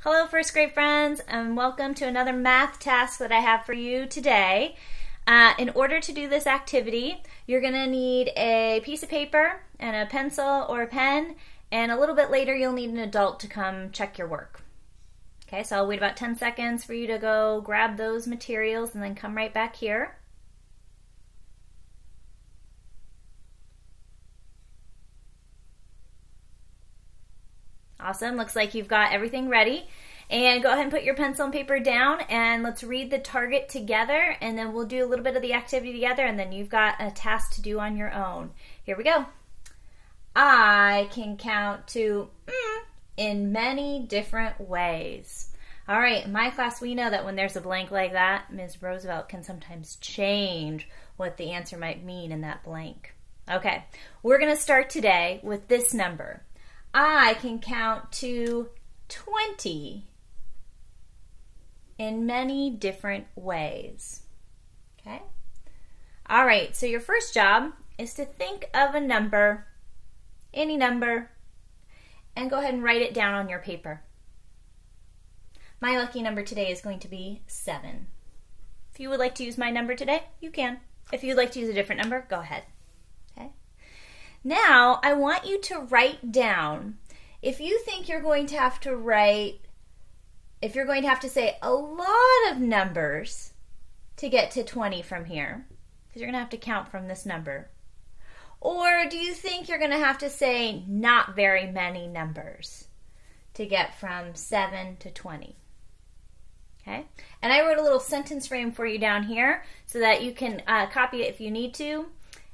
Hello first grade friends, and welcome to another math task that I have for you today. In order to do this activity, you're going to need a piece of paper and a pencil or a pen, and a little bit later you'll need an adult to come check your work. Okay, so I'll wait about 10 seconds for you to go grab those materials and then come right back here. Awesome, looks like you've got everything ready. And go ahead and put your pencil and paper down and let's read the target together, and then we'll do a little bit of the activity together, and then you've got a task to do on your own. Here we go. I can count to in many different ways. All right, in my class we know that when there's a blank like that, Ms. Roosevelt can sometimes change what the answer might mean in that blank. Okay, we're going to start today with this number. I can count to 20 in many different ways. Okay? All right, so your first job is to think of a number, any number, and go ahead and write it down on your paper. My lucky number today is going to be 7. If you would like to use my number today, you can. If you'd like to use a different number, go ahead. Okay? Now, I want you to write down, if you think you're going to have to write, if you're going to have to say a lot of numbers to get to 20 from here, because you're going to have to count from this number, or do you think you're going to have to say not very many numbers to get from 7 to 20? Okay, and I wrote a little sentence frame for you down here so that you can copy it if you need to,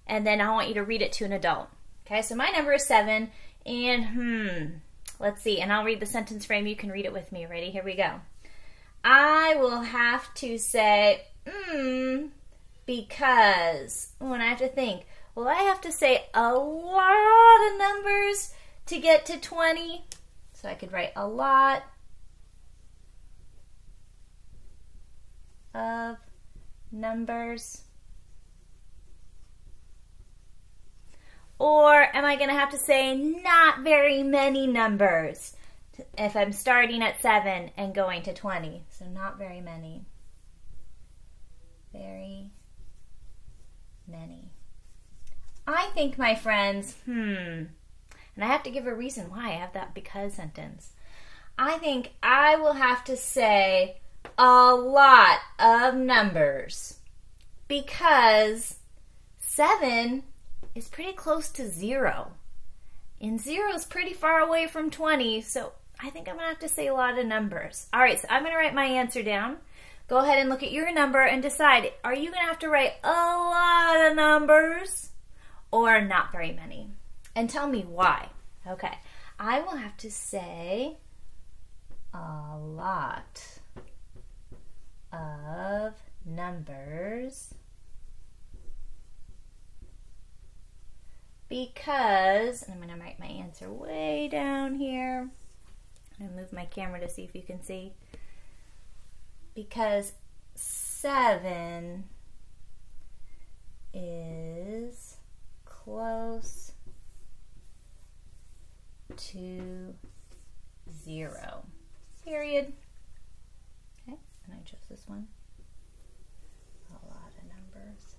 and then I want you to read it to an adult. Okay, so my number is 7, and let's see, and I'll read the sentence frame. You can read it with me. Ready? Here we go. I will have to say, because, and I have to think, well, I have to say a lot of numbers to get to 20, so I could write a lot of numbers. Or am I going to have to say not very many numbers if I'm starting at 7 and going to 20? So not very many. Very many. I think, my friends, and I have to give a reason why I have that because sentence. I think I will have to say a lot of numbers because 7 is pretty close to 0. And 0 is pretty far away from 20, so I think I'm going to have to say a lot of numbers. All right, so I'm going to write my answer down. Go ahead and look at your number and decide, are you going to have to write a lot of numbers or not very many? And tell me why. Okay, I will have to say a lot of numbers because, I'm going to write my answer way down here. I'm going to move my camera to see if you can see. Because 7 is close to 0. Period. Okay, and I chose this one. A lot of numbers.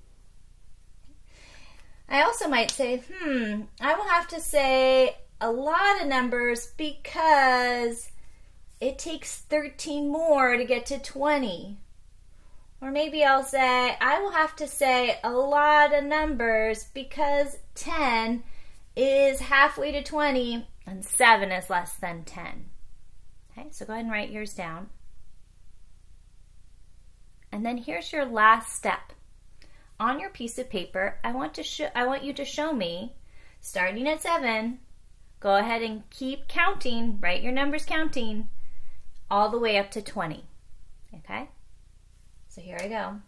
I also might say, I will have to say a lot of numbers because it takes 13 more to get to 20. Or maybe I'll say, I will have to say a lot of numbers because 10 is halfway to 20 and 7 is less than 10. Okay, so go ahead and write yours down. And then here's your last step. On your piece of paper, I want you to show me, starting at 7, go ahead and keep counting, write your numbers counting, all the way up to 20. Okay? So here I go.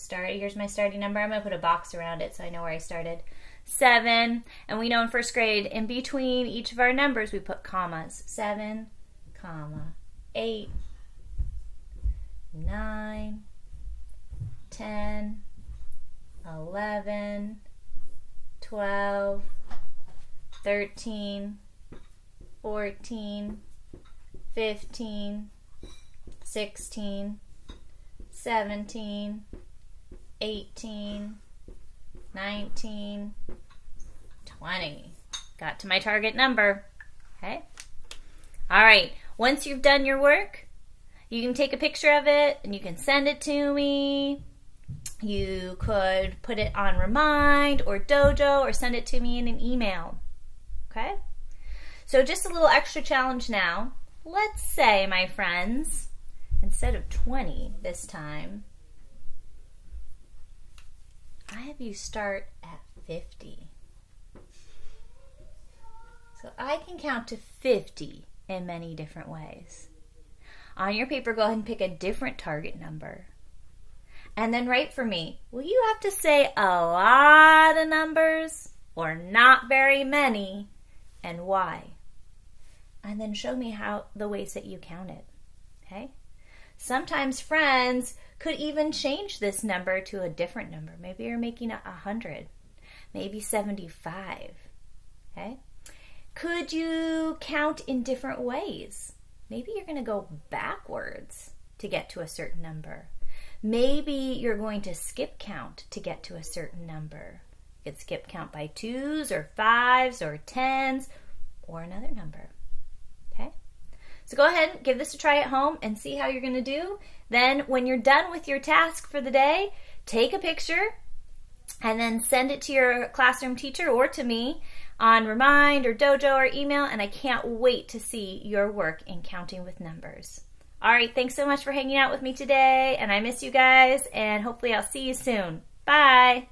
Here's my starting number. I'm going to put a box around it so I know where I started. 7, and we know in first grade, in between each of our numbers, we put commas. 7, comma, 8, 9, 10, 11, 12, 13, 14, 15, 16, 17, 18, 19, 20. Got to my target number. Okay. All right. Once you've done your work, you can take a picture of it and you can send it to me. You could put it on Remind or Dojo or send it to me in an email. Okay? So just a little extra challenge now. Let's say, my friends, instead of 20 this time, I have you start at 50. So I can count to 50 in many different ways. On your paper, go ahead and pick a different target number. And then write for me, will you have to say a lot of numbers or not very many, and why? And then show me how the ways that you count it. Okay? Sometimes friends could even change this number to a different number. Maybe you're making it 100, maybe 75. Okay? Could you count in different ways? Maybe you're going to go backwards to get to a certain number. Maybe you're going to skip count to get to a certain number. You could skip count by 2s or 5s or 10s or another number. Okay? So go ahead and give this a try at home and see how you're going to do. Then when you're done with your task for the day, take a picture and then send it to your classroom teacher or to me on Remind or Dojo or email, and I can't wait to see your work in counting with numbers. All right, thanks so much for hanging out with me today, and I miss you guys, and hopefully I'll see you soon. Bye.